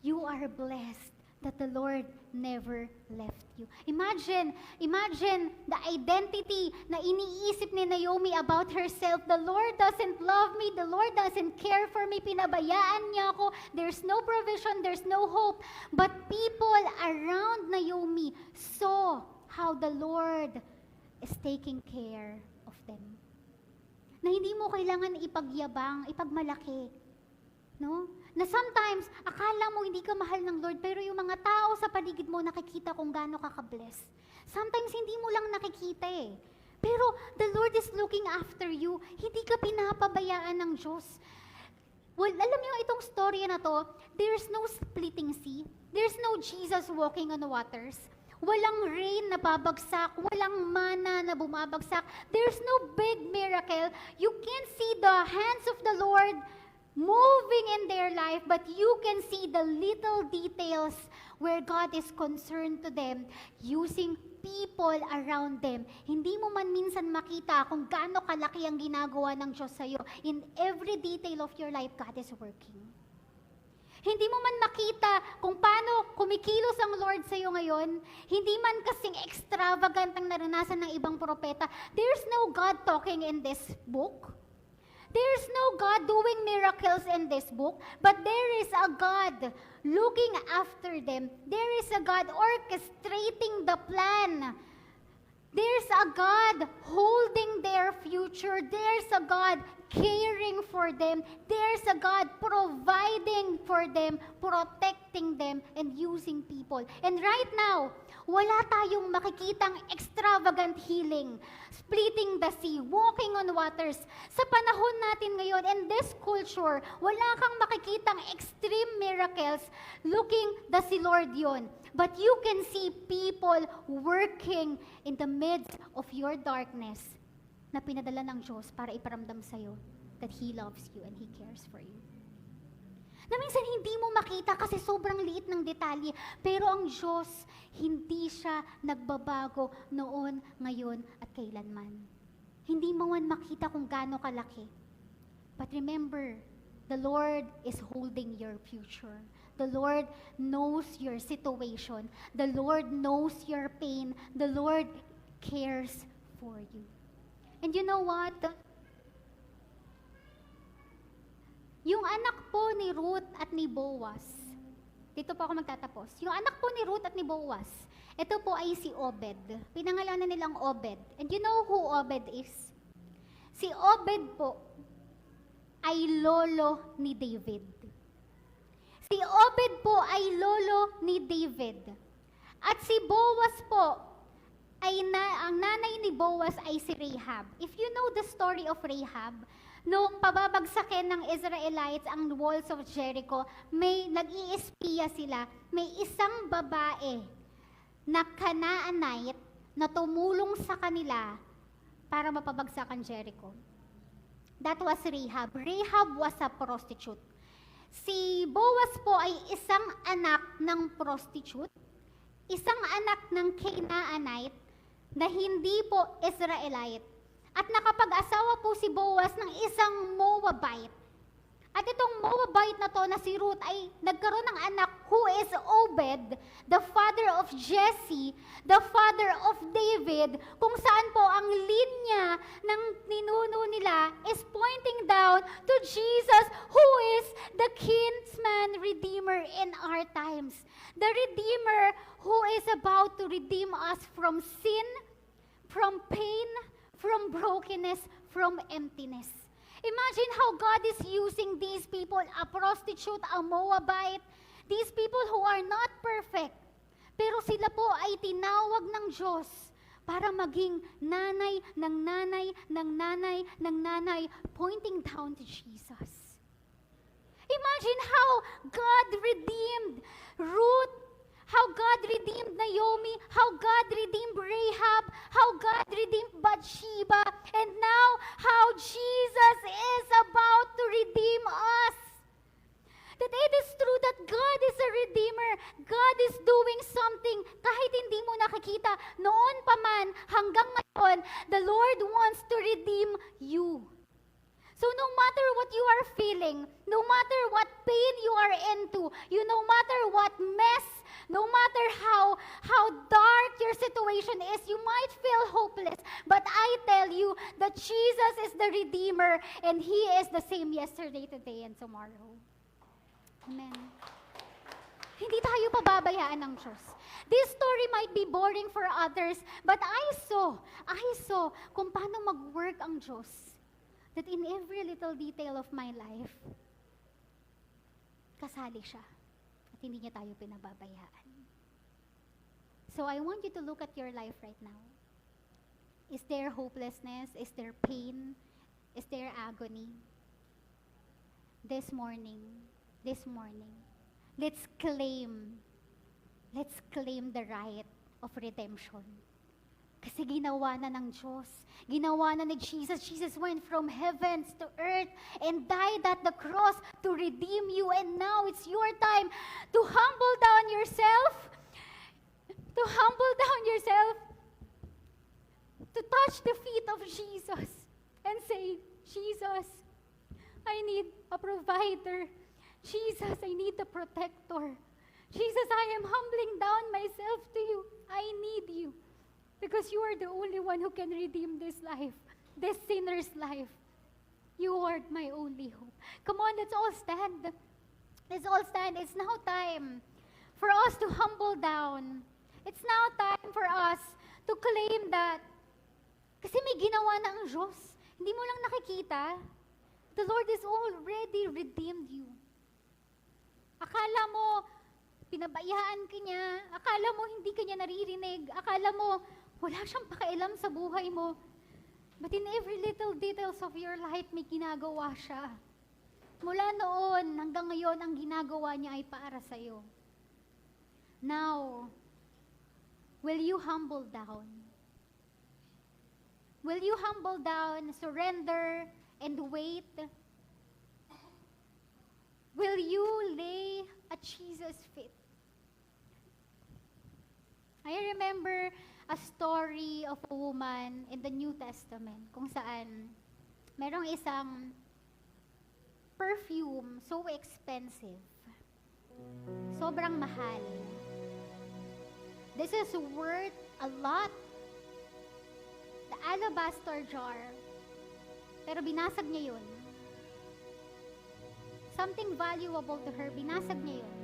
A: You are blessed that the Lord never left you. Imagine the identity na iniisip ni Naomi about herself. The Lord doesn't love me. The Lord doesn't care for me. Pinabayaan niya ako. There's no provision. There's no hope. But people around Naomi saw how the Lord is taking care of them. Na hindi mo kailangan ipagyabang, ipagmalaki. No? Na sometimes, akala mo hindi ka mahal ng Lord, pero yung mga tao sa paligid mo nakikita kung gaano ka ka-bless. Sometimes, hindi mo lang nakikita eh. Pero, the Lord is looking after you. Hindi ka pinapabayaan ng Diyos. Well, alam niyo itong story na to, there's no splitting sea. There's no Jesus walking on waters. Walang rain na babagsak, walang mana na bumabagsak. There's no big miracle. You can't see the hands of the Lord moving in their life, but you can see the little details where God is concerned to them, using people around them. Hindi mo man minsan makita kung gaano kalaki ang ginagawa ng Diyos sa'yo. In every detail of your life, God is working. Hindi mo man makita kung paano kumikilos ang Lord sa'yo ngayon. Hindi man kasing extravagant ang naranasan ng ibang propeta. There's no God talking in this book. There's no God doing miracles in this book, but there is a God looking after them. There is a God orchestrating the plan. There's a God holding their future. There's a God caring for them. There's a God providing for them, protecting them, and using people. And right now, wala tayong makikitang extravagant healing, splitting the sea, walking on waters. Sa panahon natin ngayon, in this culture, wala kang makikitang extreme miracles, looking the si Lord yun. But you can see people working in the midst of your darkness na pinadala ng Diyos para iparamdam sa'yo that He loves you and He cares for you. Na minsan hindi mo makita kasi sobrang liit ng detalye, pero ang Diyos, hindi siya nagbabago noon, ngayon, at kailanman. Hindi mo man makita kung gaano kalaki. But remember, the Lord is holding your future. The Lord knows your situation. The Lord knows your pain. The Lord cares for you. And you know what? Yung anak po ni Ruth at ni Boaz, dito po ako magtatapos. Yung anak po ni Ruth at ni Boaz, ito po ay si Obed. Pinangalanan nilang Obed. And you know who Obed is? Si Obed po ay lolo ni David. Si Obed po ay lolo ni David. At si Boaz po, ang nanay ni Boaz ay si Rahab. If you know the story of Rahab, noong pababagsakin ng Israelites ang walls of Jericho, may nag-iispiya sila. May isang babae na Canaanite na tumulong sa kanila para mapabagsak ang Jericho. That was Rahab. Rahab was a prostitute. Si Boaz po ay isang anak ng prostitute, isang anak ng Canaanite na hindi po Israelite. At nakapag-asawa po si Boaz ng isang Moabite. At itong Moabite na to na si Ruth ay nagkaroon ng anak who is Obed, the father of Jesse, the father of David, kung saan po ang linya ng ninuno nila is pointing down to Jesus, who is the kinsman redeemer in our times. The redeemer who is about to redeem us from sin, from pain, from brokenness, from emptiness. Imagine how God is using these people, a prostitute, a Moabite, these people who are not perfect, pero sila po ay tinawag ng Diyos para maging nanay ng nanay ng nanay ng nanay, pointing down to Jesus. Imagine how God redeemed Ruth, how God redeemed Naomi, how God redeemed Rahab, how God redeemed Bathsheba, and now how Jesus is about to redeem us. That it is true that God is a redeemer. God is doing something kahit hindi mo nakikita. Noon pa man, hanggang ngayon, the Lord wants to redeem you. So no matter what you are feeling, no matter what pain you are into, no matter what mess, no matter how dark your situation is, you might feel hopeless. But I tell you that Jesus is the Redeemer and He is the same yesterday, today, and tomorrow. Amen. Hindi tayo pababayaan ng Diyos. This story might be boring for others, but I saw kung paano mag-work ang Diyos. That in every little detail of my life, kasali siya. At hindi niya tayo pinababayaan. So I want you to look at your life right now. Is there hopelessness? Is there pain? Is there agony? This morning, let's claim the right of redemption. Kasi ginawa na ng Diyos. Ginawa na ni Jesus. Jesus went from heavens to earth and died at the cross to redeem you. And now it's your time to humble down yourself. To touch the feet of Jesus and say, Jesus, I need a provider. Jesus, I need a protector. Jesus, I am humbling down myself to you. I need you. Because you are the only one who can redeem this life, this sinner's life. You are my only hope. Come on, let's all stand. Let's all stand. It's now time for us to humble down. It's now time for us to claim that. Kasi may ginawa na ang Diyos. Hindi mo lang nakikita. The Lord has already redeemed you. Akala mo, pinabayaan ka niya. Akala mo, hindi ka niya naririnig. Akala mo, wala siyang pakialam sa buhay mo. But in every little details of your life, may ginagawa siya. Mula noon hanggang ngayon, ang ginagawa niya ay para sa'yo. Now, will you humble down? Will you humble down, surrender, and wait? Will you lay at Jesus' feet? I remember a story of a woman in the New Testament kung saan merong isang perfume so expensive. Sobrang mahal. This is worth a lot. The alabaster jar. Pero binasag niya yun. Something valuable to her, binasag niya yun.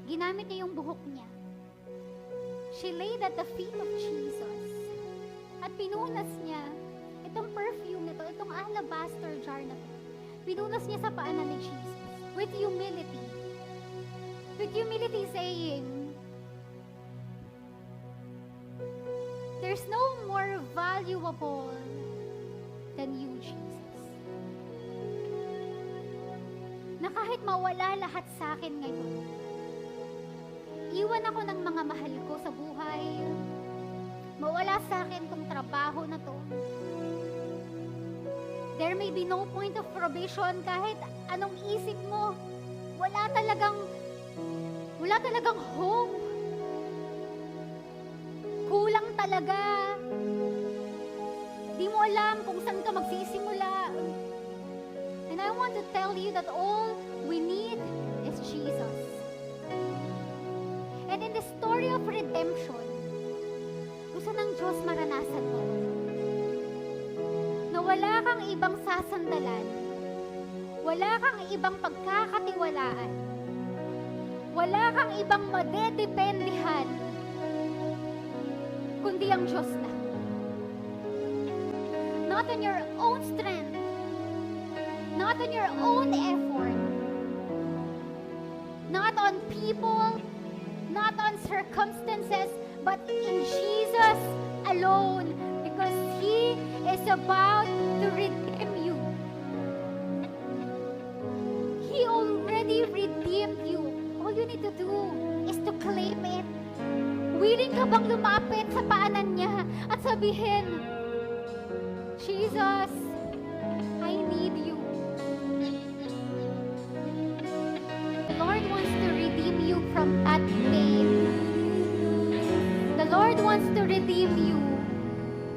A: Ginamit niya yung buhok niya. She laid at the feet of Jesus. At pinunas niya itong perfume na to, itong alabaster jar na to. Pinunas niya sa paanan ni Jesus. With humility. With humility saying, there's no more valuable than you, Jesus. Na kahit mawala lahat sa akin ngayon, iwan ako ng mga mahal ko sa buhay. Mawala sa akin tong trabaho na to. There may be no point of provision kahit anong isip mo. Wala talagang hope. Kulang talaga. Di mo alam kung saan ka magsisimula. And And I want to tell you that all we need is Jesus. And in the story of redemption, gusto ng Diyos maranasan mo na wala kang ibang sasandalan, wala kang ibang pagkakatiwalaan, wala kang ibang madedependihan, kundi ang Diyos na. Not on your own strength, not on your own effort, not on people, not on circumstances, but in Jesus alone, because He is about to redeem you. He already redeemed you. All you need to do is to claim it. Willing ka bang lumapit sa paanan niya at sabihin, Jesus, I need you. The Lord wants to redeem you from that pain. The Lord wants to redeem you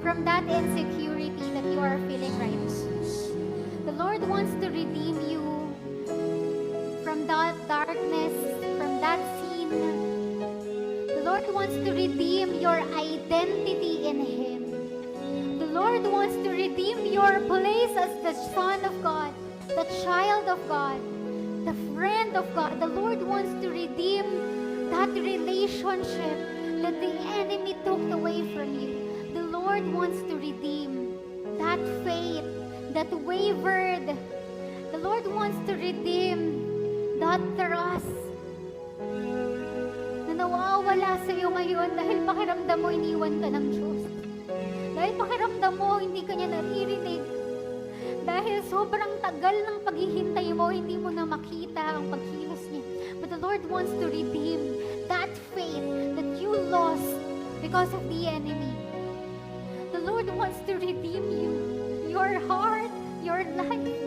A: from that insecurity that you are feeling right now. The Lord wants to redeem you from that darkness, from that sin. The Lord wants to redeem your identity in Him. The Lord wants to redeem your place as the Son of God, the child of God, the friend of God. The Lord wants to redeem that relationship that the enemy took away from you. The Lord wants to redeem that faith that wavered. The Lord wants to redeem that trust na nawawala sa iyo ngayon dahil pakiramdam mo iniwan ka ng Diyos. Dahil pakiramdam mo hindi ka niya naririnig. Dahil sobrang tagal ng paghihintay mo, hindi mo na makita ang pagkilos niya. But the Lord wants to redeem that faith that you lost because of the enemy. The Lord wants to redeem you, your heart, your life.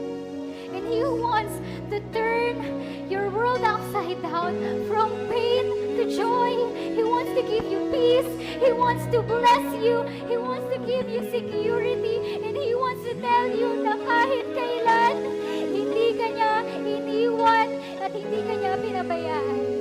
A: And He wants to turn your world upside down from pain to joy. He wants to give you peace. He wants to bless you. He wants to give you security. And He wants to tell you na kahit kailan, hindi ka niya iniwan at hindi ka niya pinabayaan.